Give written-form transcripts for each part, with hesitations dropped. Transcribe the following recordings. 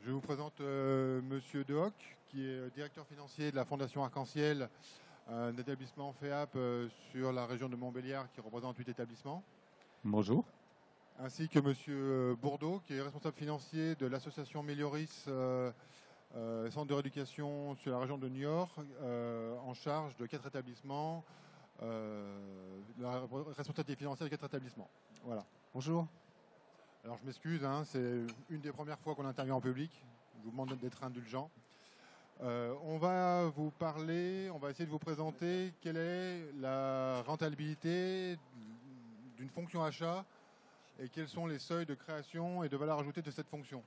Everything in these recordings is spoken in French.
Je vous présente Monsieur Dehoc, qui est directeur financier de la Fondation Arc-en-Ciel, un établissement FEAP sur la région de Montbéliard qui représente 8 établissements. Bonjour. Ainsi que Monsieur Bourdeau, qui est responsable financier de l'association Mélioris, centre de rééducation sur la région de Niort, en charge de 4 établissements, la responsabilité financière de 4 établissements. Voilà. Bonjour. Alors je m'excuse, hein, c'est une des premières fois qu'on intervient en public. Je vous demande d'être indulgent. On va vous parler, on va essayer de vous présenter quelle est la rentabilité d'une fonction achat et quels sont les seuils de création et de valeur ajoutée de cette fonction.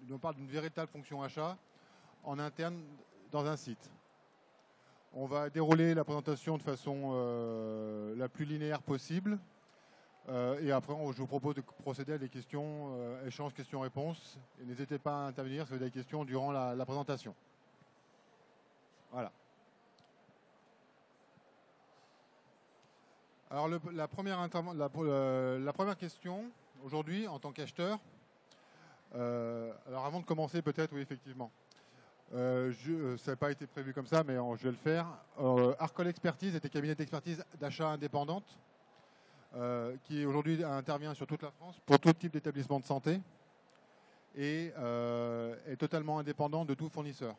On parle d'une véritable fonction achat en interne dans un site. On va dérouler la présentation de façon la plus linéaire possible. Et après, je vous propose de procéder à des questions, échanges questions-réponses. Et n'hésitez pas à intervenir si vous avez des questions durant la présentation. Voilà. Alors, la première question, aujourd'hui, en tant qu'acheteur, alors avant de commencer, peut-être, oui, effectivement, ça n'a pas été prévu comme ça, mais je vais le faire. Arcol Expertise est un cabinet d'expertise d'achat indépendante, qui aujourd'hui intervient sur toute la France pour tout type d'établissement de santé et est totalement indépendant de tout fournisseur.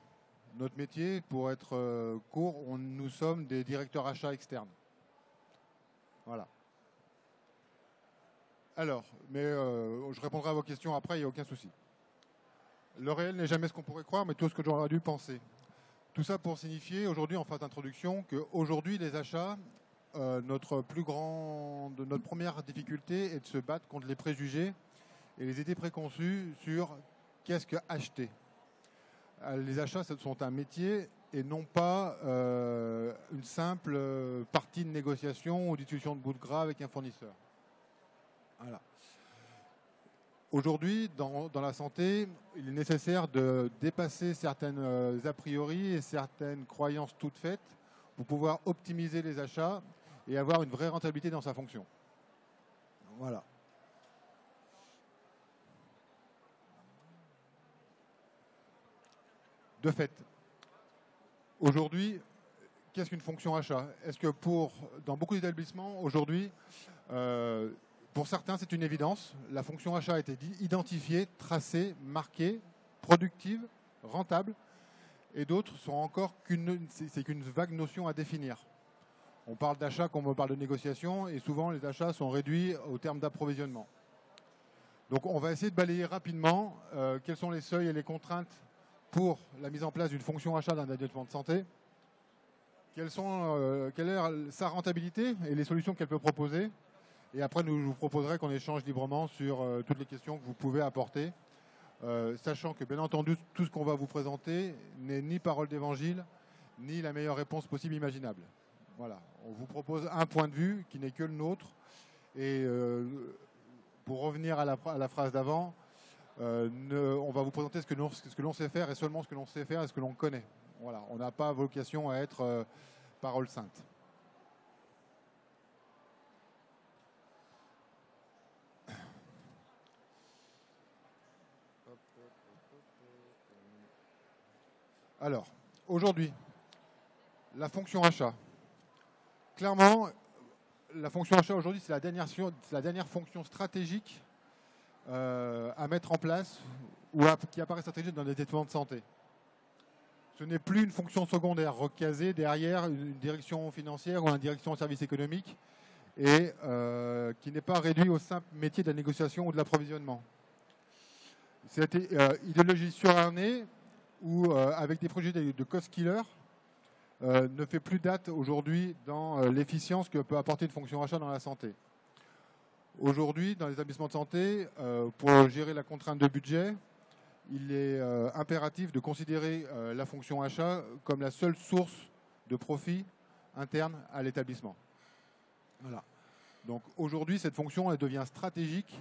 Notre métier, pour être court, nous sommes des directeurs achats externes. Voilà. Alors, mais je répondrai à vos questions après, il n'y a aucun souci. Le réel n'est jamais ce qu'on pourrait croire, mais tout ce que j'aurais dû penser. Tout ça pour signifier aujourd'hui, en phase d'introduction, qu'aujourd'hui, les achats, notre première difficulté est de se battre contre les préjugés et les idées préconçues sur qu'est-ce que acheter. Les achats, ce sont un métier et non pas une simple partie de négociation ou discussion de bout de gras avec un fournisseur. Voilà. Aujourd'hui, dans la santé, il est nécessaire de dépasser certaines a priori et certaines croyances toutes faites pour pouvoir optimiser les achats et avoir une vraie rentabilité dans sa fonction. Voilà. De fait, aujourd'hui, qu'est-ce qu'une fonction achat? Est-ce que dans beaucoup d'établissements, aujourd'hui, pour certains, c'est une évidence. La fonction achat a été identifiée, tracée, marquée, productive, rentable. Et d'autres sont encore c'est qu'une vague notion à définir. On parle d'achat comme on parle de négociation et souvent les achats sont réduits au terme d'approvisionnement. Donc on va essayer de balayer rapidement quels sont les seuils et les contraintes pour la mise en place d'une fonction achat d'un établissement de santé. Quelle est sa rentabilité et les solutions qu'elle peut proposer. Et après, je vous proposerai qu'on échange librement sur toutes les questions que vous pouvez apporter, sachant que, bien entendu, tout ce qu'on va vous présenter n'est ni parole d'évangile, ni la meilleure réponse possible imaginable. Voilà. On vous propose un point de vue qui n'est que le nôtre. Et pour revenir à la phrase d'avant, on va vous présenter ce que l'on sait faire et seulement ce que l'on sait faire et ce que l'on connaît. Voilà. On n'a pas vocation à être parole sainte. Alors, aujourd'hui, la fonction achat. Clairement, la fonction achat aujourd'hui, c'est la dernière fonction stratégique à mettre en place ou qui apparaît stratégique dans les établissements de santé. Ce n'est plus une fonction secondaire recasée derrière une direction financière ou une direction en service économique et qui n'est pas réduit au simple métier de la négociation ou de l'approvisionnement. Cette idéologie surarnée ou avec des projets de cost killer ne fait plus date aujourd'hui dans l'efficience que peut apporter une fonction achat dans la santé. Aujourd'hui, dans les établissements de santé, pour gérer la contrainte de budget, il est impératif de considérer la fonction achat comme la seule source de profit interne à l'établissement. Voilà. Donc aujourd'hui, cette fonction elle devient stratégique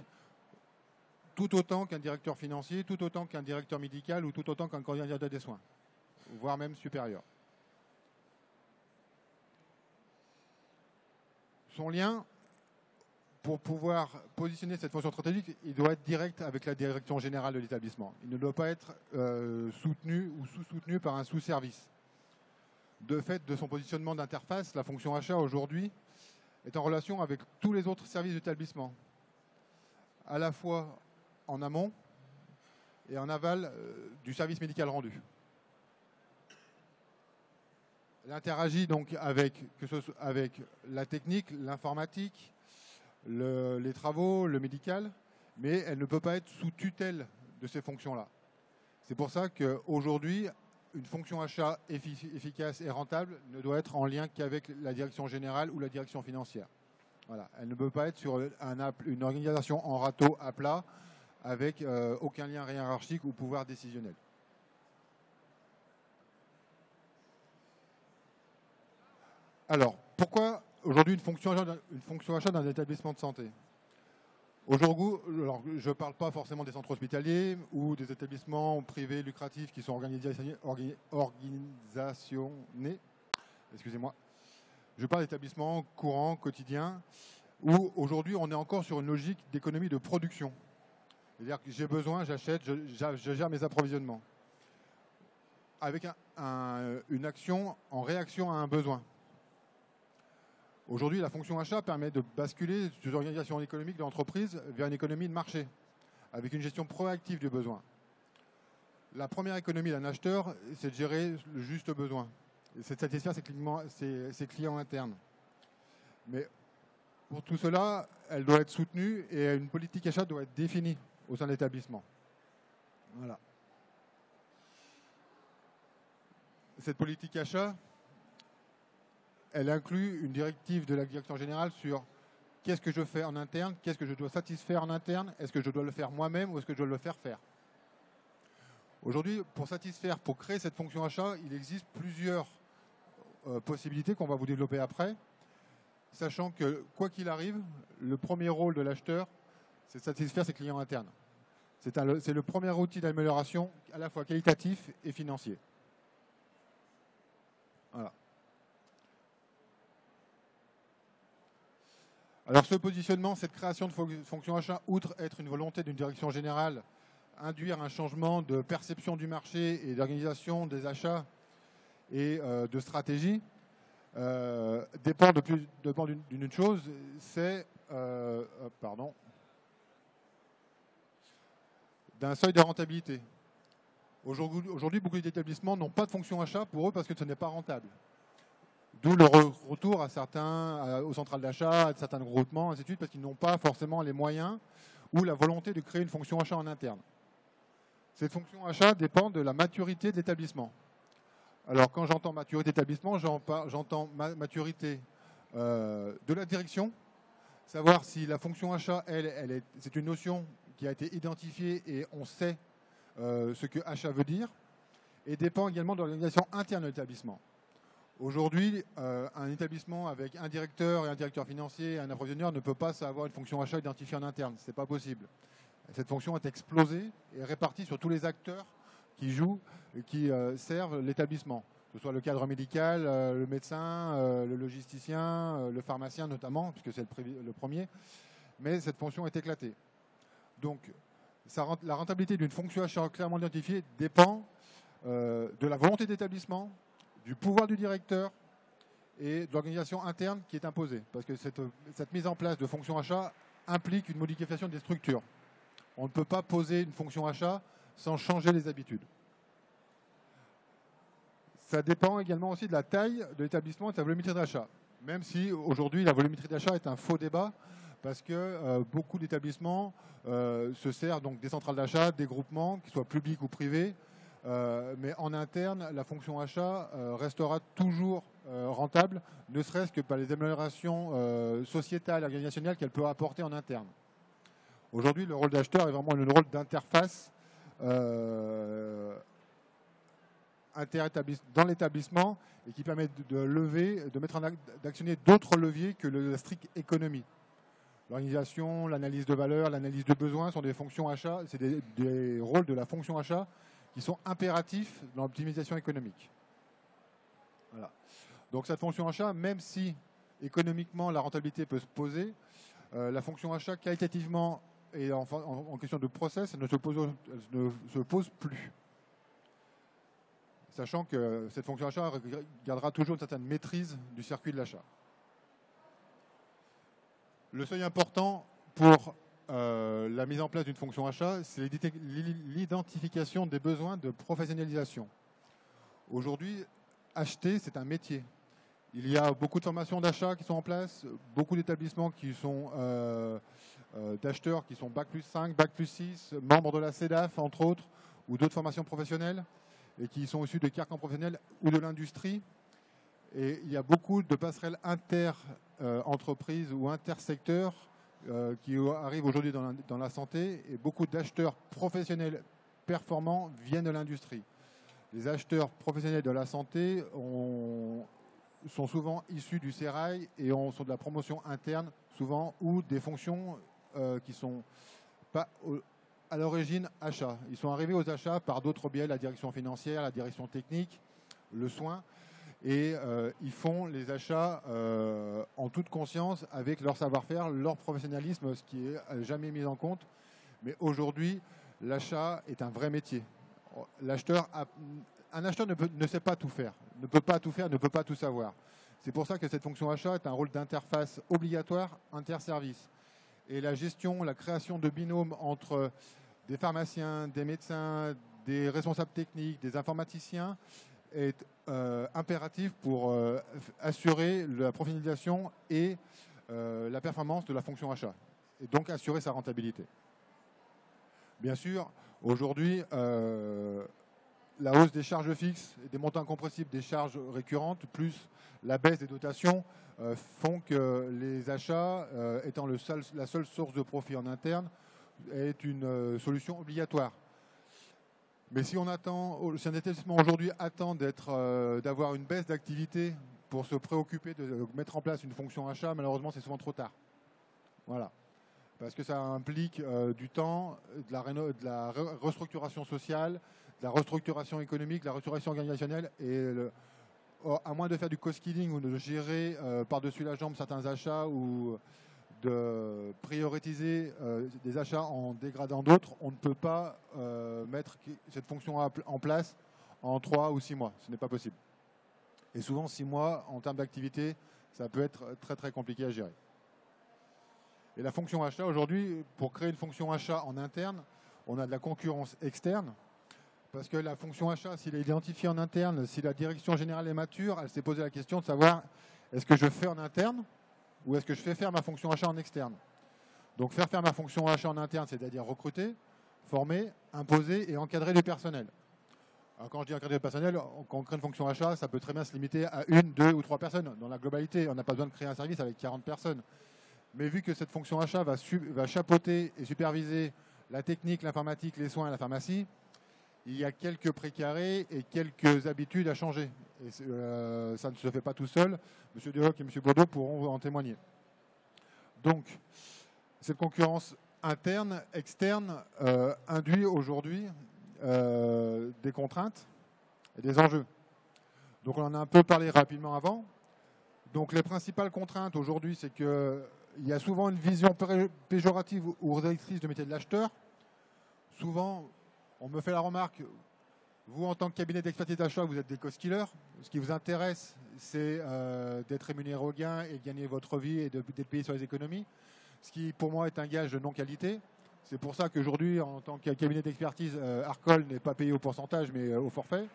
tout autant qu'un directeur financier, tout autant qu'un directeur médical ou tout autant qu'un coordinateur des soins, voire même supérieur. Son lien pour pouvoir positionner cette fonction stratégique, il doit être direct avec la direction générale de l'établissement. Il ne doit pas être soutenu ou sous-soutenu par un sous-service. De fait de son positionnement d'interface, la fonction achat aujourd'hui est en relation avec tous les autres services d'établissement, à la fois en amont et en aval du service médical rendu. Elle interagit donc avec la technique, l'informatique, les travaux, le médical, mais elle ne peut pas être sous tutelle de ces fonctions-là. C'est pour ça qu'aujourd'hui, une fonction achat efficace et rentable ne doit être en lien qu'avec la direction générale ou la direction financière. Voilà. Elle ne peut pas être sur une organisation en râteau à plat avec aucun lien hiérarchique ou pouvoir décisionnel. Alors, pourquoi aujourd'hui une fonction achat dans un établissement de santé? Aujourd'hui, je ne parle pas forcément des centres hospitaliers ou des établissements privés lucratifs qui sont organisationnés. Excusez-moi. Je parle d'établissements courants, quotidiens, où aujourd'hui on est encore sur une logique d'économie de production. C'est-à-dire que j'ai besoin, j'achète, je gère mes approvisionnements. Avec une action en réaction à un besoin. Aujourd'hui, la fonction achat permet de basculer des organisations économiques de l'entreprise vers une économie de marché, avec une gestion proactive du besoin. La première économie d'un acheteur, c'est de gérer le juste besoin. C'est de satisfaire ses clients internes. Mais pour tout cela, elle doit être soutenue et une politique achat doit être définie au sein de l'établissement. Voilà. Cette politique achat, elle inclut une directive de la direction générale sur qu'est-ce que je fais en interne, qu'est-ce que je dois satisfaire en interne, est-ce que je dois le faire moi-même ou est-ce que je dois le faire faire. Aujourd'hui, pour créer cette fonction achat, il existe plusieurs possibilités qu'on va vous développer après, sachant que, quoi qu'il arrive, le premier rôle de l'acheteur, c'est de satisfaire ses clients internes. C'est le premier outil d'amélioration à la fois qualitatif et financier. Voilà. Alors ce positionnement, cette création de fonction achat, outre être une volonté d'une direction générale, induire un changement de perception du marché et d'organisation des achats et de stratégie, dépend d'une chose, c'est d'un seuil de rentabilité. Aujourd'hui, beaucoup d'établissements n'ont pas de fonction achat pour eux parce que ce n'est pas rentable. D'où le retour aux centrales d'achat, à certains groupements, ainsi de suite, parce qu'ils n'ont pas forcément les moyens ou la volonté de créer une fonction achat en interne. Cette fonction achat dépend de la maturité de l'établissement. Alors, quand j'entends maturité d'établissement, j'entends maturité de la direction, savoir si la fonction achat, c'est une notion qui a été identifiée et on sait ce que achat veut dire, et dépend également de l'organisation interne de l'établissement. Aujourd'hui, un établissement avec un directeur et un directeur financier et un approvisionneur ne peut pas avoir une fonction achat identifiée en interne. Ce n'est pas possible. Cette fonction est explosée et répartie sur tous les acteurs qui jouent et qui servent l'établissement. Que ce soit le cadre médical, le médecin, le logisticien, le pharmacien notamment, puisque c'est le premier. Mais cette fonction est éclatée. Donc, la rentabilité d'une fonction achat clairement identifiée dépend de la volonté d'établissement, du pouvoir du directeur et de l'organisation interne qui est imposée. Parce que cette mise en place de fonction achat implique une modification des structures. On ne peut pas poser une fonction achat sans changer les habitudes. Ça dépend également aussi de la taille de l'établissement et de sa volumétrie d'achat. Même si aujourd'hui la volumétrie d'achat est un faux débat parce que beaucoup d'établissements se servent donc des centrales d'achat, des groupements, qu'ils soient publics ou privés, mais en interne, la fonction achat restera toujours rentable, ne serait-ce que par les améliorations sociétales et organisationnelles qu'elle peut apporter en interne. Aujourd'hui, le rôle d'acheteur est vraiment le rôle d'interface dans l'établissement et qui permet d'actionner d'autres leviers que la stricte économie. L'organisation, l'analyse de valeur, l'analyse de besoins sont des fonctions achats, c'est des rôles de la fonction achat qui sont impératifs dans l'optimisation économique. Voilà. Donc cette fonction achat, même si économiquement la rentabilité peut se poser, La fonction achat, qualitativement et en question de process, elle ne se pose plus. Sachant que cette fonction achat gardera toujours une certaine maîtrise du circuit de l'achat. Le seuil important pour la mise en place d'une fonction achat, c'est l'identification des besoins de professionnalisation. Aujourd'hui, acheter, c'est un métier. Il y a beaucoup de formations d'achat qui sont en place, beaucoup d'établissements qui sont d'acheteurs qui sont Bac plus 5, Bac plus 6, membres de la CEDAF, entre autres, ou d'autres formations professionnelles, et qui sont issus des carcans professionnels ou de l'industrie. Et il y a beaucoup de passerelles inter-entreprises ou intersecteurs qui arrivent aujourd'hui dans la santé, et beaucoup d'acheteurs professionnels performants viennent de l'industrie. Les acheteurs professionnels de la santé sont souvent issus du sérail et sont de la promotion interne souvent, ou des fonctions qui ne sont pas à l'origine achats. Ils sont arrivés aux achats par d'autres biais, la direction financière, la direction technique, le soin, et ils font les achats en toute conscience avec leur savoir-faire, leur professionnalisme, ce qui n'est jamais mis en compte. Mais aujourd'hui, l'achat est un vrai métier. Un acheteur ne sait pas tout faire, ne peut pas tout faire, ne peut pas tout savoir. C'est pour ça que cette fonction achat est un rôle d'interface obligatoire interservice. Et la gestion, la création de binômes entre des pharmaciens, des médecins, des responsables techniques, des informaticiens est impérative pour assurer la professionnalisation et la performance de la fonction achat, et donc assurer sa rentabilité. Bien sûr, aujourd'hui, la hausse des charges fixes, des montants incompressibles des charges récurrentes, plus la baisse des dotations, font que les achats, étant la seule source de profit en interne, est une solution obligatoire. Mais si un établissement aujourd'hui attend d'avoir une baisse d'activité pour se préoccuper de mettre en place une fonction achat, malheureusement, c'est souvent trop tard. Voilà. Parce que ça implique du temps, de la restructuration sociale, de la restructuration économique, de la restructuration organisationnelle, et à moins de faire du cost-killing ou de gérer par-dessus la jambe certains achats ou de prioriser des achats en dégradant d'autres, on ne peut pas mettre cette fonction en place en 3 ou 6 mois. Ce n'est pas possible. Et souvent, 6 mois, en termes d'activité, ça peut être très très compliqué à gérer. Et la fonction achat, aujourd'hui, pour créer une fonction achat en interne, on a de la concurrence externe. Parce que la fonction achat, s'il est identifié en interne, si la direction générale est mature, elle s'est posé la question de savoir est-ce que je fais en interne ou est-ce que je fais faire ma fonction achat en externe. Donc faire ma fonction achat en interne, c'est-à-dire recruter, former, imposer et encadrer du personnel. Alors quand je dis encadrer du personnel, quand on crée une fonction achat, ça peut très bien se limiter à 1, 2 ou 3 personnes. Dans la globalité, on n'a pas besoin de créer un service avec 40 personnes. Mais vu que cette fonction achat va chapeauter et superviser la technique, l'informatique, les soins et la pharmacie, il y a quelques précarés et quelques habitudes à changer. Et ça ne se fait pas tout seul. M. Dehoc et M. Baudot pourront en témoigner. Donc, cette concurrence interne, externe, induit aujourd'hui des contraintes et des enjeux. Donc, on en a un peu parlé rapidement avant. Donc, les principales contraintes aujourd'hui, c'est qu'il y a souvent une vision péjorative ou réductrice du métier de l'acheteur. Souvent, on me fait la remarque, vous en tant que cabinet d'expertise d'achat, vous êtes des cost-killers. Ce qui vous intéresse, c'est d'être rémunéré au gain et de gagner votre vie et d'être payé sur les économies. Ce qui, pour moi, est un gage de non-qualité. C'est pour ça qu'aujourd'hui, en tant que cabinet d'expertise, Arcol n'est pas payé au pourcentage, mais au forfait.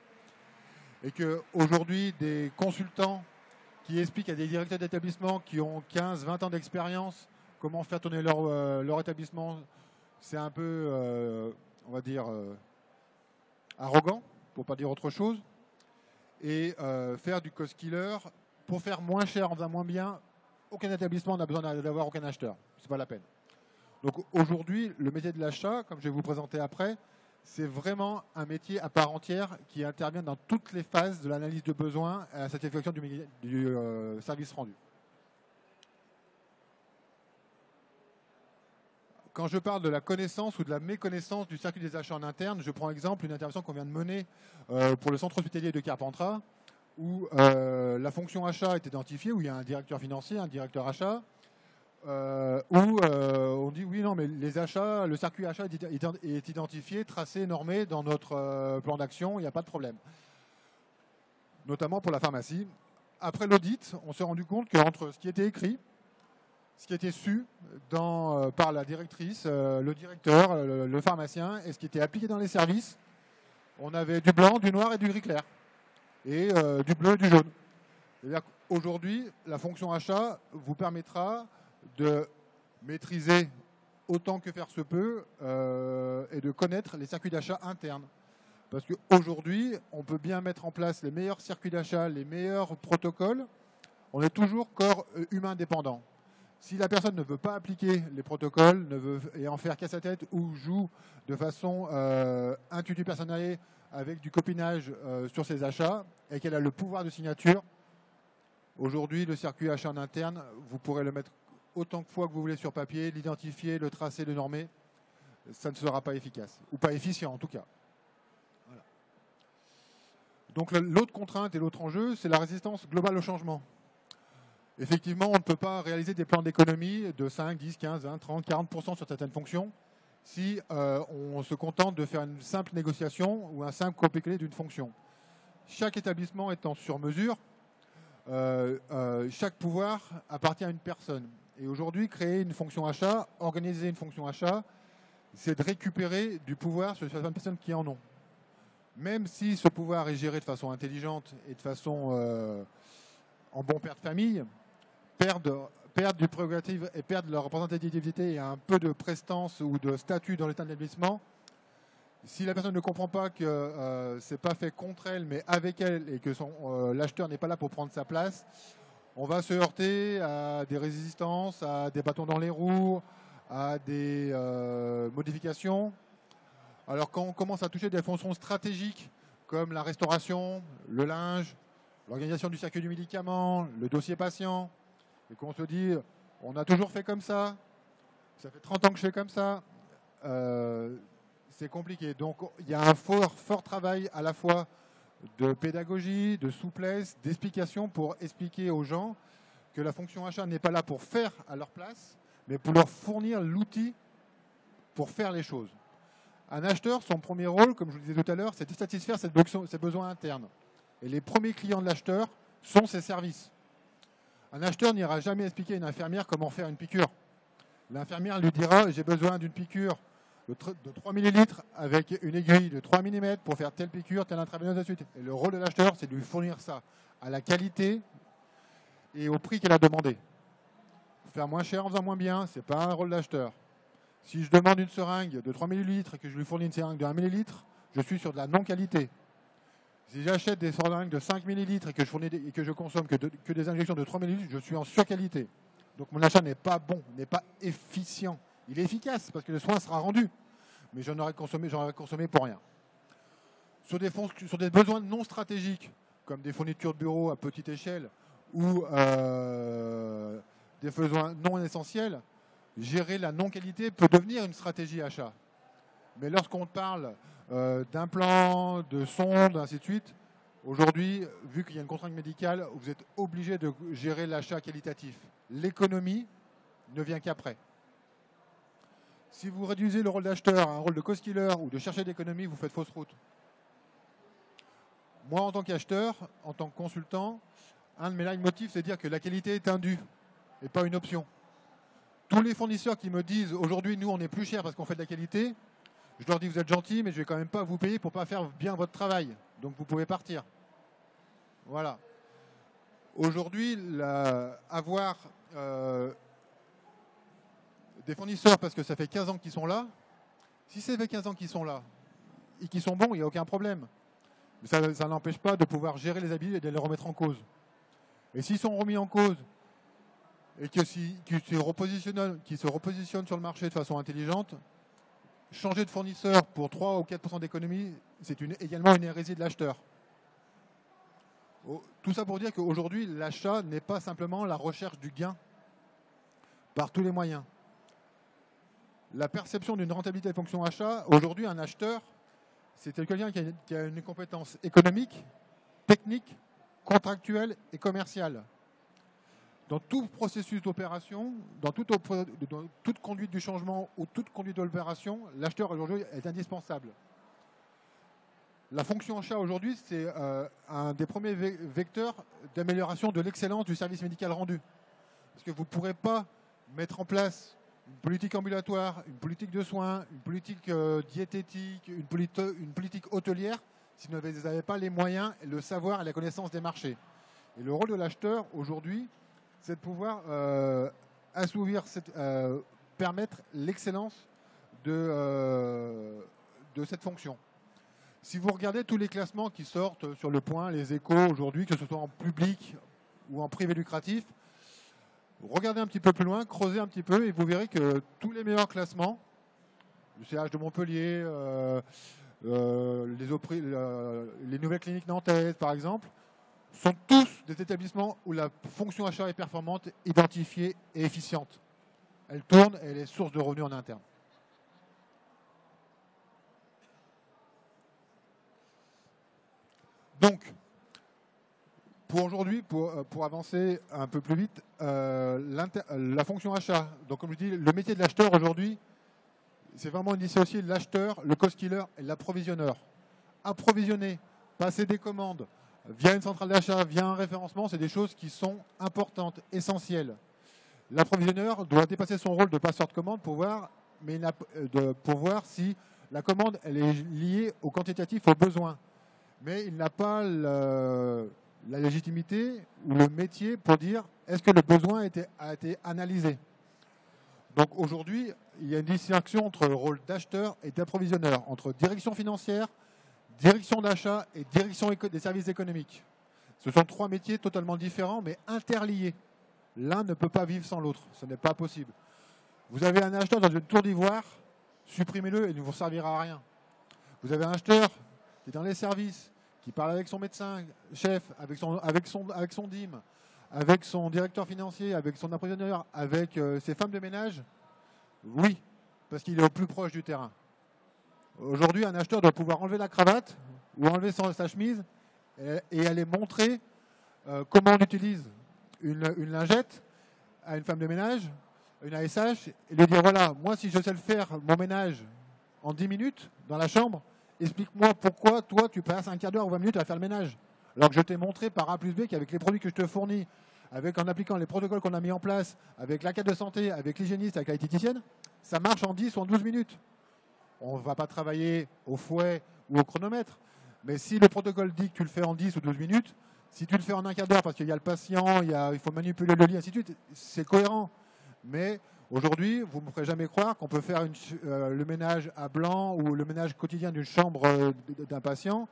Et qu'aujourd'hui, des consultants qui expliquent à des directeurs d'établissement qui ont 15, 20 ans d'expérience comment faire tourner leur établissement, c'est un peu... on va dire, arrogant, pour ne pas dire autre chose, et faire du cost-killer pour faire moins cher en faisant moins bien, aucun établissement n'a besoin d'avoir aucun acheteur. Ce n'est pas la peine. Donc aujourd'hui, le métier de l'achat, comme je vais vous présenter après, c'est vraiment un métier à part entière qui intervient dans toutes les phases de l'analyse de besoins à la satisfaction du service rendu. Quand je parle de la connaissance ou de la méconnaissance du circuit des achats en interne, je prends exemple une intervention qu'on vient de mener pour le centre hospitalier de Carpentras, où la fonction achat est identifiée, où il y a un directeur financier, un directeur achat. on dit oui, non, mais les achats, le circuit achat est identifié, tracé, normé dans notre plan d'action, il n'y a pas de problème. Notamment pour la pharmacie. Après l'audit, on s'est rendu compte qu'entre ce qui était écrit, ce qui était su par la directrice, le directeur, le pharmacien, et ce qui était appliqué dans les services, on avait du blanc, du noir et du gris clair. Et du bleu et du jaune. C'est-à-dire qu'aujourd'hui, la fonction achat vous permettra de maîtriser autant que faire se peut et de connaître les circuits d'achat internes. Parce qu'aujourd'hui, on peut bien mettre en place les meilleurs circuits d'achat, les meilleurs protocoles. On est toujours corps humain dépendant. Si la personne ne veut pas appliquer les protocoles et en faire qu'à sa tête ou joue de façon intuitive personnalisée avec du copinage sur ses achats et qu'elle a le pouvoir de signature, aujourd'hui, le circuit achat en interne, vous pourrez le mettre autant de fois que vous voulez sur papier, l'identifier, le tracer, le normer. Ça ne sera pas efficace, ou pas efficient en tout cas. Voilà. Donc l'autre contrainte et l'autre enjeu, c'est la résistance globale au changement. Effectivement, on ne peut pas réaliser des plans d'économie de 5, 10, 15, 20, 30, 40% sur certaines fonctions si on se contente de faire une simple négociation ou un simple copier-coller d'une fonction. Chaque établissement étant sur mesure, chaque pouvoir appartient à une personne. Et aujourd'hui, créer une fonction achat, organiser une fonction achat, c'est de récupérer du pouvoir sur certaines personnes qui en ont. Même si ce pouvoir est géré de façon intelligente et de façon en bon père de famille, perdre du prérogative et perdre leur représentativité et un peu de prestance ou de statut dans l'état d'établissement, si la personne ne comprend pas que ce n'est pas fait contre elle, mais avec elle, et que l'acheteur n'est pas là pour prendre sa place, on va se heurter à des résistances, à des bâtons dans les roues, à des modifications. Alors quand on commence à toucher des fonctions stratégiques, comme la restauration, le linge, l'organisation du circuit du médicament, le dossier patient, et qu'on se dit, on a toujours fait comme ça fait 30 ans que je fais comme ça, c'est compliqué. Donc il y a un fort travail à la fois de pédagogie, de souplesse, d'explication pour expliquer aux gens que la fonction achat n'est pas là pour faire à leur place, mais pour leur fournir l'outil pour faire les choses. Un acheteur, son premier rôle, comme je vous le disais tout à l'heure, c'est de satisfaire ses besoins internes. Et les premiers clients de l'acheteur sont ses services. Un acheteur n'ira jamais expliquer à une infirmière comment faire une piqûre. L'infirmière lui dira « j'ai besoin d'une piqûre de 3 ml avec une aiguille de 3 mm pour faire telle piqûre, telle intraveineuse, ensuite. » Et le rôle de l'acheteur, c'est de lui fournir ça à la qualité et au prix qu'elle a demandé. Faire moins cher en faisant moins bien, ce n'est pas un rôle d'acheteur. Si je demande une seringue de 3 ml et que je lui fournis une seringue de 1 ml, je suis sur de la non-qualité. Si j'achète des seringues de 5 ml et que je consomme que des injections de 3 ml, je suis en surqualité. Donc mon achat n'est pas bon, n'est pas efficient. Il est efficace parce que le soin sera rendu, mais j'en aurais consommé pour rien. Sur des besoins non stratégiques, comme des fournitures de bureau à petite échelle ou des besoins non essentiels, gérer la non-qualité peut devenir une stratégie achat. Mais lorsqu'on parle d'implants, de sondes, ainsi de suite, aujourd'hui, vu qu'il y a une contrainte médicale, vous êtes obligé de gérer l'achat qualitatif. L'économie ne vient qu'après. Si vous réduisez le rôle d'acheteur à un rôle de co-skiller ou de chercher d'économie, vous faites fausse route. Moi, en tant qu'acheteur, en tant que consultant, un de mes leitmotifs, c'est de dire que la qualité est un dû et pas une option. Tous les fournisseurs qui me disent aujourd'hui, nous, on est plus cher parce qu'on fait de la qualité, je leur dis, vous êtes gentils, mais je ne vais quand même pas vous payer pour ne pas faire bien votre travail. Donc, vous pouvez partir. Voilà. Aujourd'hui, avoir des fournisseurs, parce que ça fait 15 ans qu'ils sont là, si ça fait 15 ans qu'ils sont là et qu'ils sont bons, il n'y a aucun problème. Mais ça n'empêche pas de pouvoir gérer les habitudes et de les remettre en cause. Et s'ils sont remis en cause et qu'ils se repositionnent sur le marché de façon intelligente, changer de fournisseur pour 3 ou 4% d'économie, c'est également une hérésie de l'acheteur. Tout ça pour dire qu'aujourd'hui, l'achat n'est pas simplement la recherche du gain par tous les moyens. La perception d'une rentabilité de fonction achat, aujourd'hui, un acheteur, c'est quelqu'un qui a une compétence économique, technique, contractuelle et commerciale. Dans tout processus d'opération, dans toute conduite du changement ou toute conduite de l'opération, l'acheteur aujourd'hui est indispensable. La fonction achat aujourd'hui, c'est un des premiers vecteurs d'amélioration de l'excellence du service médical rendu. Parce que vous ne pourrez pas mettre en place une politique ambulatoire, une politique de soins, une politique diététique, une politique hôtelière si vous n'avez pas les moyens, le savoir et la connaissance des marchés. Et le rôle de l'acheteur aujourd'hui, c'est de pouvoir permettre l'excellence de cette fonction. Si vous regardez tous les classements qui sortent sur Le Point, les Échos aujourd'hui, que ce soit en public ou en privé lucratif, regardez un petit peu plus loin, creusez un petit peu et vous verrez que tous les meilleurs classements, le CH de Montpellier, les nouvelles cliniques nantaises par exemple, sont tous des établissements où la fonction achat est performante, identifiée et efficiente. Elle tourne et elle est source de revenus en interne. Donc, pour aujourd'hui, pour avancer un peu plus vite, la fonction achat, donc comme je dis, le métier de l'acheteur aujourd'hui, c'est vraiment dissocier l'acheteur, le cost killer et l'approvisionneur. Approvisionner, passer des commandes via une centrale d'achat, via un référencement, c'est des choses qui sont importantes, essentielles. L'approvisionneur doit dépasser son rôle de passeur de commande pour voir si la commande elle est liée au quantitatif, aux besoins. Mais il n'a pas la légitimité ou le métier pour dire est-ce que le besoin a été analysé. Donc aujourd'hui, il y a une distinction entre le rôle d'acheteur et d'approvisionneur, entre direction financière, direction d'achat et direction des services économiques. Ce sont trois métiers totalement différents mais interliés. L'un ne peut pas vivre sans l'autre, ce n'est pas possible. Vous avez un acheteur dans une tour d'ivoire, supprimez-le et il ne vous servira à rien. Vous avez un acheteur qui est dans les services, qui parle avec son médecin, chef, avec son DIM, avec son directeur financier, avec son approvisionneur, avec ses femmes de ménage. Oui, parce qu'il est au plus proche du terrain. Aujourd'hui, un acheteur doit pouvoir enlever la cravate ou enlever sa chemise et aller montrer comment on utilise une lingette à une femme de ménage, une ASH, et lui dire voilà, moi si je sais le faire, mon ménage, en 10 minutes dans la chambre, explique-moi pourquoi toi tu passes un quart d'heure ou 20 minutes à faire le ménage. Alors que je t'ai montré par A plus B qu'avec les produits que je te fournis, en appliquant les protocoles qu'on a mis en place, avec la carte de santé, avec l'hygiéniste, avec la diététicienne, ça marche en 10 ou en 12 minutes. On ne va pas travailler au fouet ou au chronomètre. Mais si le protocole dit que tu le fais en 10 ou 12 minutes, si tu le fais en un quart d'heure parce qu'il y a le patient, il faut manipuler le lit, ainsi de suite, c'est cohérent. Mais aujourd'hui, vous ne me ferez jamais croire qu'on peut faire le ménage à blanc ou le ménage quotidien d'une chambre d'un patient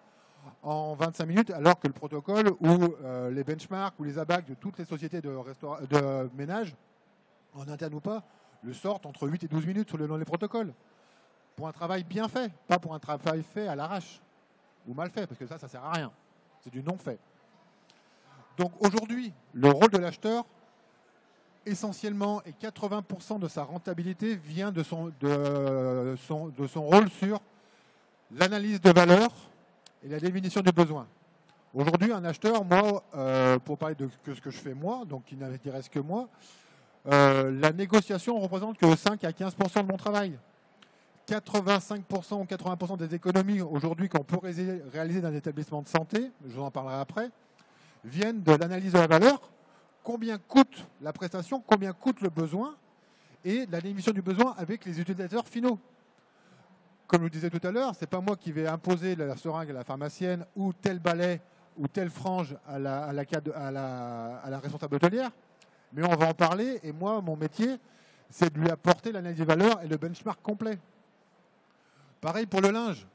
en 25 minutes, alors que le protocole ou les benchmarks ou les ABAC de toutes les sociétés de ménage, en interne ou pas, le sortent entre 8 et 12 minutes selon les protocoles. Pour un travail bien fait, pas pour un travail fait à l'arrache ou mal fait, parce que ça ne sert à rien. C'est du non fait. Donc aujourd'hui, le rôle de l'acheteur, essentiellement, et 80% de sa rentabilité vient de son rôle sur l'analyse de valeur et la définition des besoins. Aujourd'hui, un acheteur, moi, pour parler de ce que je fais moi, donc qui n'intéresse que moi, la négociation représente que 5 à 15% de mon travail. 85% ou 80% des économies aujourd'hui qu'on peut réaliser dans un établissement de santé, je vous en parlerai après, viennent de l'analyse de la valeur, combien coûte la prestation, combien coûte le besoin, et de la définition du besoin avec les utilisateurs finaux. Comme je vous disais tout à l'heure, ce n'est pas moi qui vais imposer la seringue à la pharmacienne ou tel balai ou telle frange à la responsable hôtelière, mais on va en parler, et moi, mon métier, c'est de lui apporter l'analyse des valeurs et le benchmark complet. Pareil pour le linge.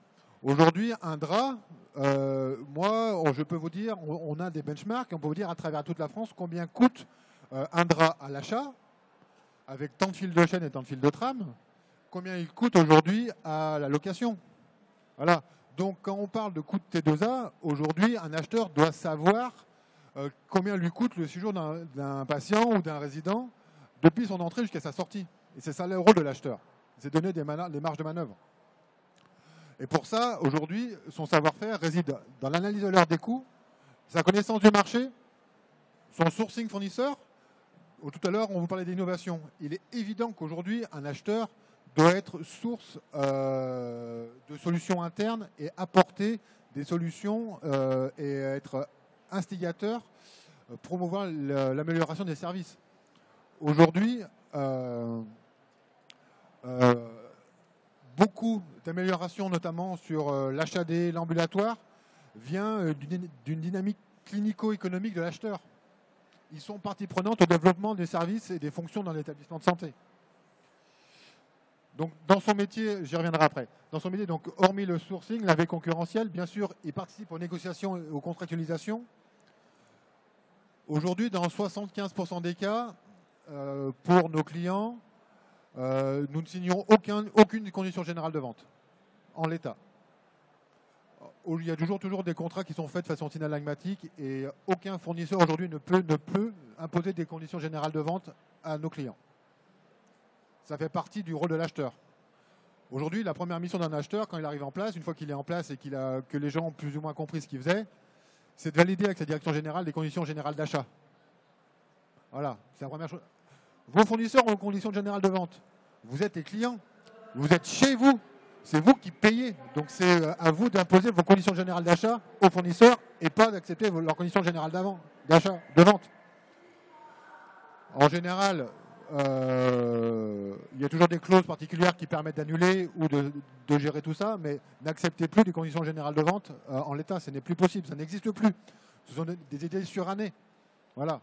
Aujourd'hui, un drap, moi, je peux vous dire, on a des benchmarks, on peut vous dire à travers toute la France combien coûte un drap à l'achat, avec tant de fils de chaîne et tant de fils de trame, combien il coûte aujourd'hui à la location. Voilà. Donc, quand on parle de coût de T2A, aujourd'hui, un acheteur doit savoir combien lui coûte le séjour d'un patient ou d'un résident depuis son entrée jusqu'à sa sortie. Et c'est ça le rôle de l'acheteur. C'est donner des marges de manœuvre. Et pour ça, aujourd'hui, son savoir-faire réside dans l'analyse de l'heure des coûts, sa connaissance du marché, son sourcing fournisseur, Tout à l'heure, on vous parlait d'innovation. Il est évident qu'aujourd'hui, un acheteur doit être source de solutions internes et apporter des solutions et être instigateur, promouvoir l'amélioration des services. Aujourd'hui, beaucoup d'améliorations, notamment sur l'HAD, l'ambulatoire, vient d'une dynamique clinico-économique de l'acheteur. Ils sont partie prenante au développement des services et des fonctions dans l'établissement de santé. Donc, dans son métier, j'y reviendrai après. Dans son métier, donc, hormis le sourcing, la veille concurrentielle, bien sûr, il participe aux négociations et aux contractualisations. Aujourd'hui, dans 75% des cas, pour nos clients, nous ne signons aucune condition générale de vente en l'état. Il y a toujours des contrats qui sont faits de façon synalagmatique et aucun fournisseur aujourd'hui ne peut imposer des conditions générales de vente à nos clients. Ça fait partie du rôle de l'acheteur. Aujourd'hui, la première mission d'un acheteur, quand il arrive en place, une fois qu'il est en place et que les gens ont plus ou moins compris ce qu'il faisait, c'est de valider avec sa direction générale des conditions générales d'achat. Voilà, c'est la première chose. Vos fournisseurs ont des conditions générales de vente. Vous êtes les clients. Vous êtes chez vous. C'est vous qui payez. Donc c'est à vous d'imposer vos conditions générales d'achat aux fournisseurs et pas d'accepter leurs conditions générales d'achat, de vente. En général, il y a toujours des clauses particulières qui permettent d'annuler ou de gérer tout ça, mais n'acceptez plus les conditions générales de vente en l'état. Ce n'est plus possible. Ça n'existe plus. Ce sont des idées surannés. Voilà.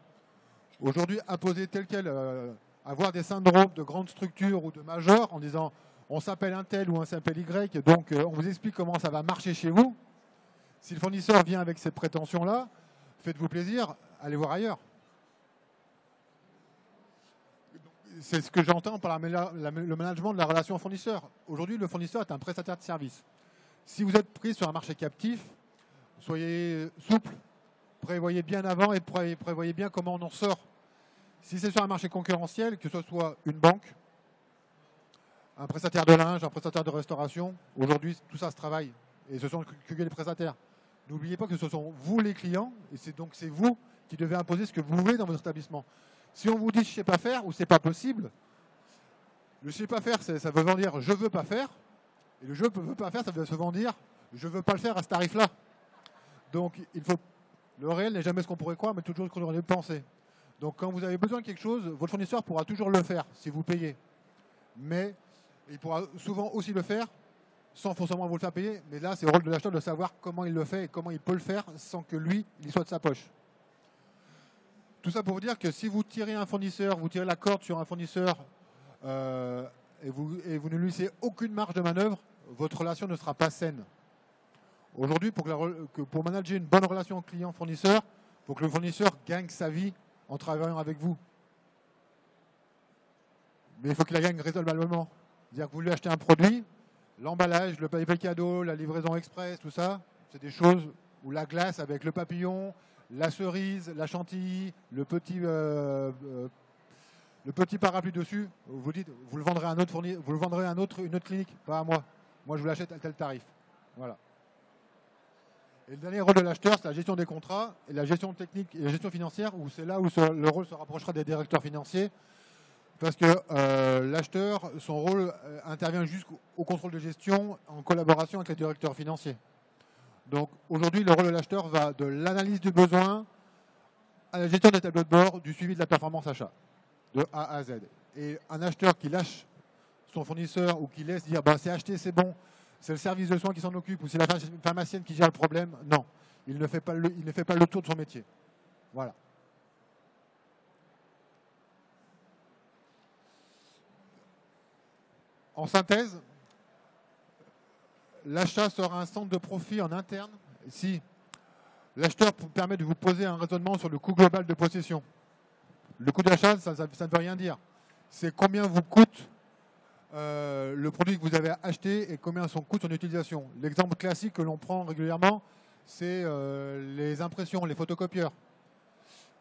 Aujourd'hui, imposer tel quel, avoir des syndromes de grandes structures ou de majors en disant on s'appelle un tel ou on s'appelle Y, donc on vous explique comment ça va marcher chez vous. Si le fournisseur vient avec ces prétentions-là, faites-vous plaisir, allez voir ailleurs. C'est ce que j'entends par le management de la relation fournisseur. Aujourd'hui, le fournisseur est un prestataire de service. Si vous êtes pris sur un marché captif, soyez souple, prévoyez bien avant et prévoyez bien comment on en sort. Si c'est sur un marché concurrentiel, que ce soit une banque, un prestataire de linge, un prestataire de restauration, aujourd'hui tout ça se travaille et ce sont que les prestataires. N'oubliez pas que ce sont vous les clients et c'est vous qui devez imposer ce que vous voulez dans votre établissement. Si on vous dit je ne sais pas faire ou c'est pas possible, le je ne sais pas faire, ça veut dire je ne veux pas faire et le je ne veux pas faire, ça veut souvent dire je ne veux pas le faire à ce tarif-là. Donc le réel n'est jamais ce qu'on pourrait croire, mais toujours ce qu'on aurait pensé. Donc quand vous avez besoin de quelque chose, votre fournisseur pourra toujours le faire si vous payez. Mais il pourra souvent aussi le faire sans forcément vous le faire payer. Mais là, c'est le rôle de l'acheteur de savoir comment il le fait et comment il peut le faire sans que lui, il soit de sa poche. Tout ça pour vous dire que si vous tirez un fournisseur, vous tirez la corde sur un fournisseur et vous ne lui laissez aucune marge de manœuvre, votre relation ne sera pas saine. Aujourd'hui, pour manager une bonne relation client-fournisseur, il faut que le fournisseur gagne sa vie en travaillant avec vous. Mais il faut qu'il la gagne raisonnablement. C'est-à-dire que vous lui achetez un produit, l'emballage, le papier cadeau, la livraison express, tout ça, c'est des choses où la glace avec le papillon, la cerise, la chantilly, le petit parapluie dessus, vous dites, vous le vendrez à un autre fournisseur, vous le vendrez à une autre clinique, pas à moi. Moi, je vous l'achète à tel tarif. Voilà. Et le dernier rôle de l'acheteur, c'est la gestion des contrats et la gestion technique et la gestion financière, où c'est là où le rôle se rapprochera des directeurs financiers. Parce que l'acheteur, son rôle intervient jusqu'au contrôle de gestion en collaboration avec les directeurs financiers. Donc aujourd'hui, le rôle de l'acheteur va de l'analyse du besoin à la gestion des tableaux de bord, du suivi de la performance achat, de A à Z. Et un acheteur qui lâche son fournisseur ou qui laisse dire bah, c'est acheté, c'est bon, c'est le service de soins qui s'en occupe ou c'est la pharmacienne qui gère le problème, non. Il ne fait pas le tour de son métier. Voilà. En synthèse, l'achat sera un centre de profit en interne si l'acheteur permet de vous poser un raisonnement sur le coût global de possession. Le coût d'achat, ça ne veut rien dire. C'est combien vous coûte le produit que vous avez acheté et combien coûte son utilisation. L'exemple classique que l'on prend régulièrement, c'est les impressions, les photocopieurs.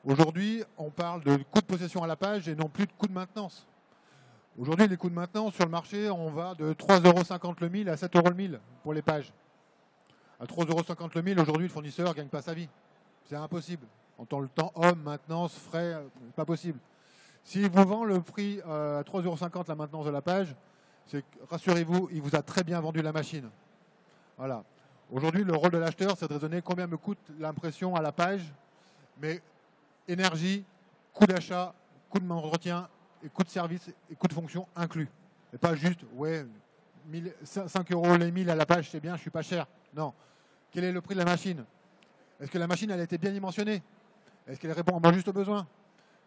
Aujourd'hui, on parle de coût de possession à la page et non plus de coût de maintenance. Aujourd'hui, les coûts de maintenance sur le marché, on va de 3,50 € le 1000 à 7 € le 1000 pour les pages. À 3,50 € le 1000, aujourd'hui, le fournisseur ne gagne pas sa vie. C'est impossible. En tant le temps homme, maintenance, frais, pas possible. S'il vous vend le prix à 3,50 € la maintenance de la page, rassurez-vous, il vous a très bien vendu la machine. Voilà. Aujourd'hui, le rôle de l'acheteur, c'est de raisonner combien me coûte l'impression à la page, mais énergie, coût d'achat, coût de entretien, et coût de service et coût de fonction inclus. Et pas juste, ouais, 5 € les 1000 à la page, c'est bien, je suis pas cher. Non. Quel est le prix de la machine? Est-ce que la machine, elle a été bien dimensionnée? Est-ce qu'elle répond à mon juste besoin?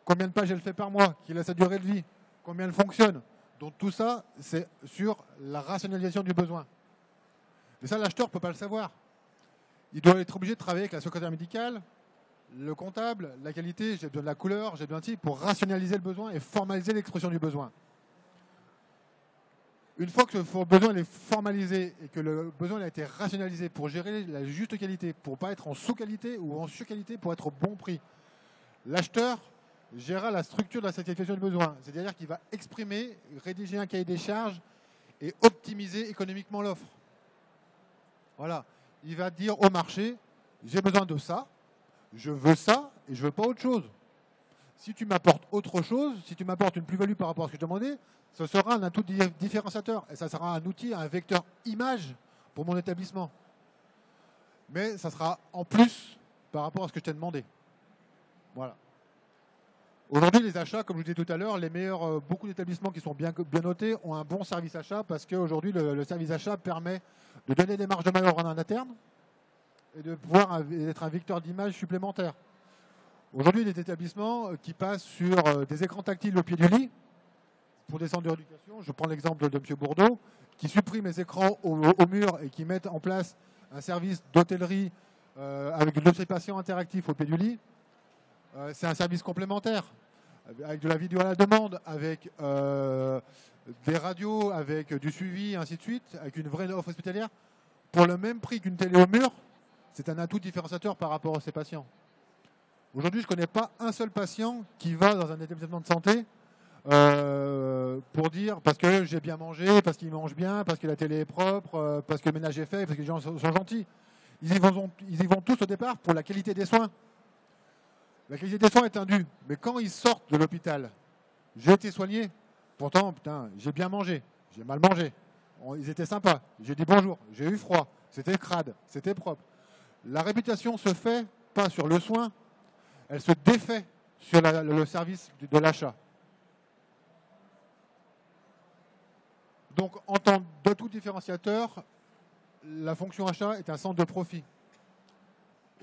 Combien de pages elle fait par mois? Quelle est sa durée de vie? Combien elle fonctionne? Donc tout ça, c'est sur la rationalisation du besoin. Et ça, l'acheteur ne peut pas le savoir. Il doit être obligé de travailler avec la secrétaire médicale, le comptable, la qualité, j'ai besoin de la couleur, j'ai besoin de ci, pour rationaliser le besoin et formaliser l'expression du besoin. Une fois que le besoin est formalisé et que le besoin a été rationalisé pour gérer la juste qualité, pour ne pas être en sous-qualité ou en sur-qualité, pour être au bon prix, l'acheteur gérera la structure de la satisfaction du besoin. C'est-à-dire qu'il va exprimer, rédiger un cahier des charges et optimiser économiquement l'offre. Voilà. Il va dire au marché, j'ai besoin de ça, je veux ça et je ne veux pas autre chose. Si tu m'apportes autre chose, si tu m'apportes une plus-value par rapport à ce que je demandais, ce sera un atout différenciateur et ça sera un outil, un vecteur image pour mon établissement. Mais ça sera en plus par rapport à ce que je t'ai demandé. Voilà. Aujourd'hui, les achats, comme je vous disais tout à l'heure, beaucoup d'établissements qui sont bien notés ont un bon service achat parce qu'aujourd'hui, le service achat permet de donner des marges de manœuvre en interne et de pouvoir être un vecteur d'image supplémentaire. Aujourd'hui, il y a des établissements qui passent sur des écrans tactiles au pied du lit pour des centres de rééducation. Je prends l'exemple de M. Bourdeau, qui supprime les écrans au mur et qui mettent en place un service d'hôtellerie avec de l'observation interactif au pied du lit. C'est un service complémentaire, avec de la vidéo à la demande, avec des radios, avec du suivi, ainsi de suite, avec une vraie offre hospitalière. Pour le même prix qu'une télé au mur, c'est un atout différenciateur par rapport à ces patients. Aujourd'hui, je ne connais pas un seul patient qui va dans un établissement de santé pour dire parce que j'ai bien mangé, parce qu'il mange bien, parce que la télé est propre, parce que le ménage est fait, parce que les gens sont gentils. Ils y vont tous au départ pour la qualité des soins. La qualité des soins est indue. Mais quand ils sortent de l'hôpital, j'ai été soigné, pourtant, putain, j'ai bien mangé, j'ai mal mangé. Ils étaient sympas, j'ai dit bonjour, j'ai eu froid, c'était crade, c'était propre. La réputation se fait pas sur le soin, elle se défait sur le service de l'achat. Donc, en tant d'atout différenciateur, la fonction achat est un centre de profit.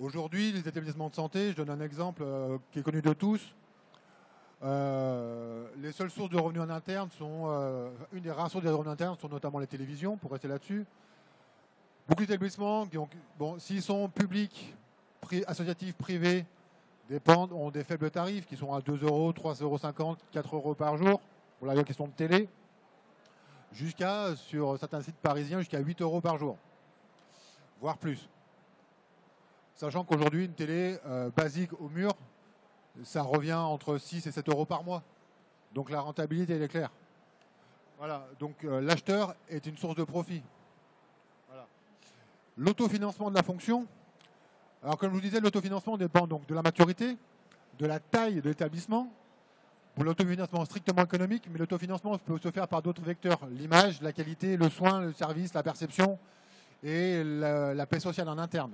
Aujourd'hui, les établissements de santé, je donne un exemple qui est connu de tous. Les seules sources de revenus en interne sont, une des rares sources de revenus internes sont notamment les télévisions, pour rester là-dessus. Beaucoup d'établissements, s'ils sont publics, associatifs, privés, ont des faibles tarifs qui sont à 2 €, 3,50 €, 4 € par jour, pour la question de télé, jusqu'à, sur certains sites parisiens, jusqu'à 8 € par jour, voire plus. Sachant qu'aujourd'hui, une télé basique au mur, ça revient entre 6 et 7 € par mois. Donc la rentabilité, elle est claire. Voilà, donc l'acheteur est une source de profit. Voilà. L'autofinancement de la fonction. Alors comme je vous disais, l'autofinancement dépend donc de la maturité, de la taille de l'établissement. Pour l'autofinancement strictement économique, mais l'autofinancement peut se faire par d'autres vecteurs. L'image, la qualité, le soin, le service, la perception et la paix sociale en interne.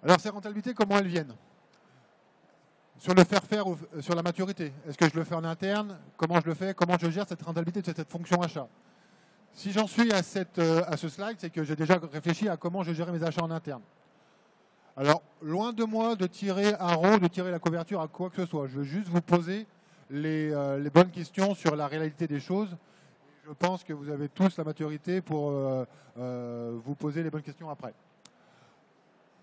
Alors ces rentabilités, comment elles viennent? Sur le faire ou sur la maturité. Est-ce que je le fais en interne? Comment je le fais? Comment je gère cette rentabilité de cette fonction achat? Si j'en suis à ce slide, c'est que j'ai déjà réfléchi à comment je gérais mes achats en interne. Alors, loin de moi de tirer un rôle, de tirer la couverture à quoi que ce soit. Je veux juste vous poser les bonnes questions sur la réalité des choses. Je pense que vous avez tous la maturité pour vous poser les bonnes questions après.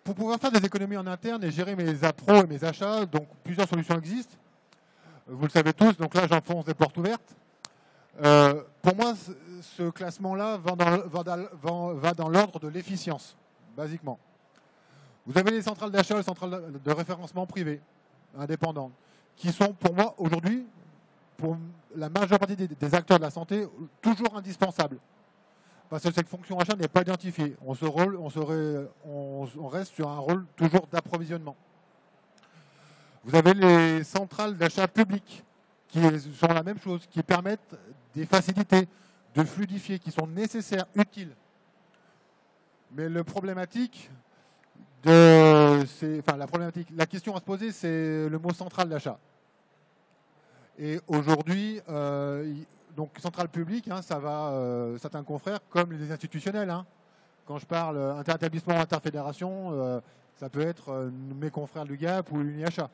Pour pouvoir faire des économies en interne et gérer mes appros et mes achats, donc plusieurs solutions existent. Vous le savez tous, donc là j'enfonce des portes ouvertes. Pour moi, ce classement-là va dans l'ordre de l'efficience, basiquement. Vous avez les centrales d'achat, les centrales de référencement privées, indépendantes, qui sont pour moi aujourd'hui, pour la majeure partie des acteurs de la santé, toujours indispensables. Parce que cette fonction achat n'est pas identifiée. On reste sur un rôle toujours d'approvisionnement. Vous avez les centrales d'achat public qui sont la même chose, qui permettent des facilités, de fluidifier, qui sont nécessaires, utiles. Mais la question à se poser, c'est le mot centrale d'achat. Et aujourd'hui, donc centrale publique, hein, ça va certains confrères comme les institutionnels. Hein. Quand je parle inter-établissement, interfédération, ça peut être mes confrères du GAP ou l'UNIHA.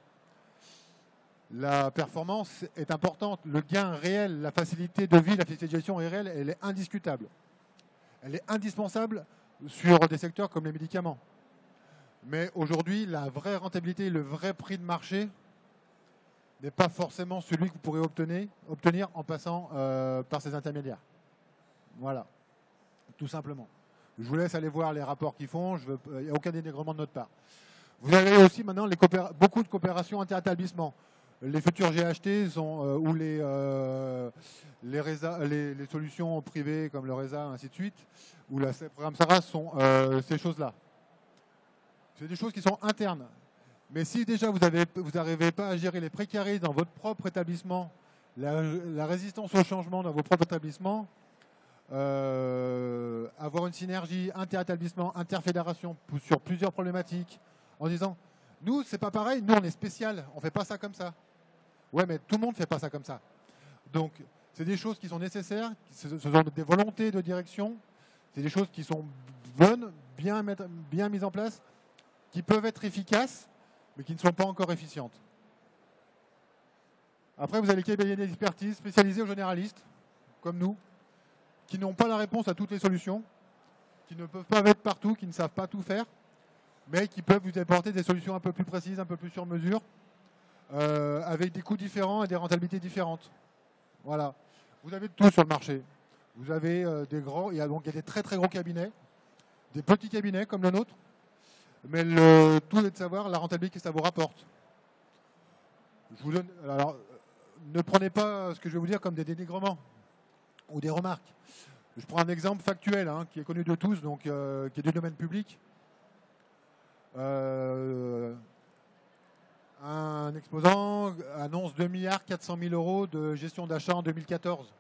La performance est importante. Le gain réel, la facilité de vie, la facilité de gestion est réelle, elle est indiscutable. Elle est indispensable sur des secteurs comme les médicaments. Mais aujourd'hui, la vraie rentabilité, le vrai prix de marché n'est pas forcément celui que vous pourrez obtenir en passant par ces intermédiaires. Voilà, tout simplement. Je vous laisse aller voir les rapports qu'ils font, il n'y a aucun dénigrement de notre part. Vous avez aussi maintenant beaucoup de coopérations inter-établissements. Les futurs GHT ou les solutions privées comme le RESA, ainsi de suite, ou le programme SARA sont ces choses-là. C'est des choses qui sont internes. Mais si déjà vous n'arrivez pas à gérer les précaries dans votre propre établissement, la résistance au changement dans vos propres établissements, avoir une synergie inter-établissement, interfédération sur plusieurs problématiques, en disant, nous, c'est pas pareil, nous, on est spécial, on ne fait pas ça comme ça. Ouais, mais tout le monde ne fait pas ça comme ça. Donc, c'est des choses qui sont nécessaires, ce sont des volontés de direction, c'est des choses qui sont bonnes, bien mises en place, qui peuvent être efficaces, mais qui ne sont pas encore efficientes. Après, vous avez les cabinets d'expertise spécialisés aux généralistes, comme nous, qui n'ont pas la réponse à toutes les solutions, qui ne peuvent pas être partout, qui ne savent pas tout faire, mais qui peuvent vous apporter des solutions un peu plus précises, un peu plus sur mesure, avec des coûts différents et des rentabilités différentes. Voilà. Vous avez tout sur le marché. Vous avez des grands, il y a des très très gros cabinets, des petits cabinets comme le nôtre, mais le tout est de savoir la rentabilité que ça vous rapporte. Je vous donne, alors, ne prenez pas ce que je vais vous dire comme des dénigrements ou des remarques. Je prends un exemple factuel hein, qui est connu de tous, donc, qui est du domaine public. Un exposant annonce 2 400 000 € de gestion d'achat en 2014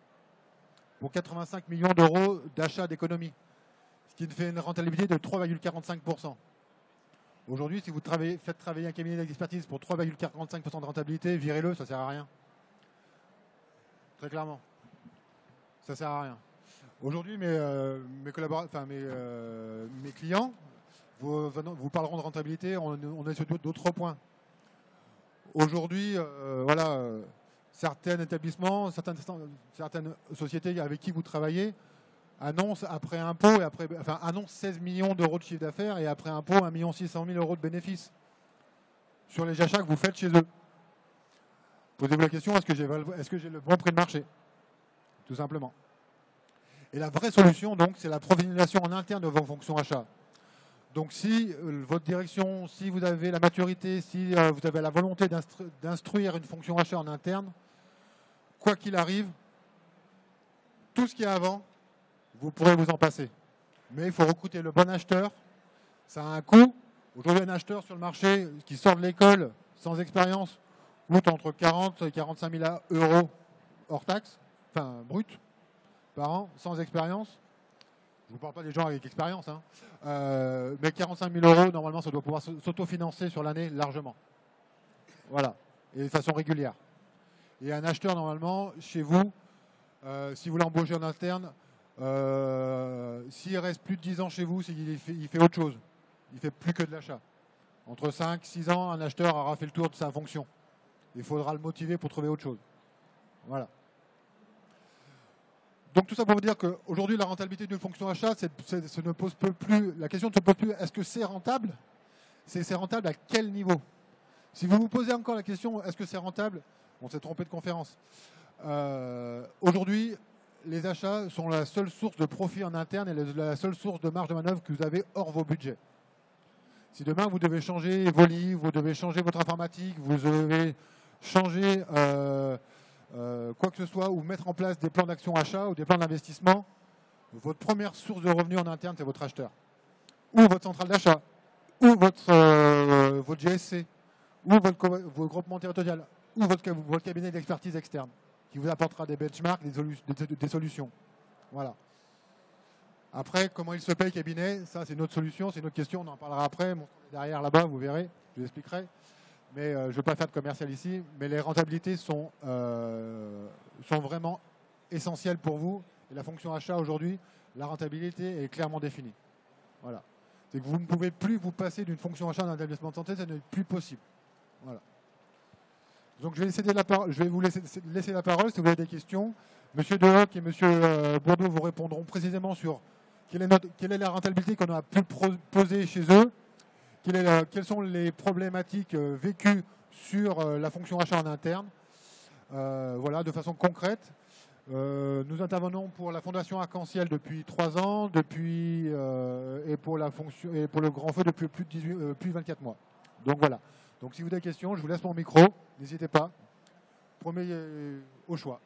pour 85 millions d'euros d'achat d'économie, ce qui fait une rentabilité de 3,45%. Aujourd'hui, si vous faites travailler un cabinet d'expertise pour 3,45% de rentabilité, virez-le, ça ne sert à rien. Très clairement. Ça ne sert à rien. Aujourd'hui, mes clients vous parleront de rentabilité, on est sur d'autres points. Aujourd'hui, certains établissements, certaines sociétés avec qui vous travaillez annoncent après impôt, annoncent 16 millions d'euros de chiffre d'affaires et après impôt 1 600 000 € de bénéfices sur les achats que vous faites chez eux. Posez-vous la question, est-ce que j'ai le bon prix de marché? Tout simplement. Et la vraie solution, donc, c'est la professionnalisation en interne de vos fonctions achats. Donc si votre direction, si vous avez la maturité, si vous avez la volonté d'instruire une fonction achat en interne, quoi qu'il arrive, tout ce qu'il y a avant, vous pourrez vous en passer. Mais il faut recruter le bon acheteur. Ça a un coût. Aujourd'hui, un acheteur sur le marché qui sort de l'école sans expérience coûte entre 40 et 45 000 € hors taxe, enfin brut, par an, sans expérience. Je ne vous parle pas des gens avec expérience, hein. Mais 45 000 €, normalement, ça doit pouvoir s'autofinancer sur l'année largement. Voilà, et de façon régulière. Et un acheteur, normalement, chez vous, si vous l'embauchez en interne, s'il reste plus de 10 ans chez vous, il fait autre chose. Il ne fait plus que de l'achat. Entre 5 et 6 ans, un acheteur aura fait le tour de sa fonction. Il faudra le motiver pour trouver autre chose. Voilà. Donc tout ça pour vous dire qu'aujourd'hui, la rentabilité d'une fonction achat, la question ne se pose plus, est-ce que c'est rentable? C'est rentable à quel niveau? Si vous vous posez encore la question, est-ce que c'est rentable? On s'est trompé de conférence. Aujourd'hui, les achats sont la seule source de profit en interne et la seule source de marge de manœuvre que vous avez hors vos budgets. Si demain, vous devez changer vos livres, vous devez changer votre informatique, vous devez changer quoi que ce soit ou mettre en place des plans d'action achat ou des plans d'investissement, votre première source de revenus en interne, c'est votre acheteur. Ou votre centrale d'achat, ou votre GSC, ou votre groupement territorial, ou votre cabinet d'expertise externe, qui vous apportera des benchmarks, des solutions. Voilà. Après, comment il se paye cabinet, ça c'est une autre solution, c'est une autre question, on en parlera après. Mon est derrière là-bas, vous verrez, je vous expliquerai. Mais je ne veux pas faire de commercial ici, mais les rentabilités sont vraiment essentielles pour vous. Et la fonction achat aujourd'hui, la rentabilité est clairement définie. Voilà. C'est que vous ne pouvez plus vous passer d'une fonction achat d'un établissement de santé, ça n'est plus possible. Voilà. Donc je vais vous laisser la parole si vous avez des questions. Monsieur Dehoc et Monsieur Bourdeau vous répondront précisément sur quelle est la rentabilité qu'on a pu poser chez eux, quelles sont les problématiques vécues sur la fonction achat en interne, voilà, de façon concrète. Nous intervenons pour la Fondation Arc-en-Ciel depuis 3 ans, et pour le Grand Feu depuis plus de 24 mois. Donc voilà. Donc si vous avez des questions, je vous laisse mon micro. N'hésitez pas. Premier au choix.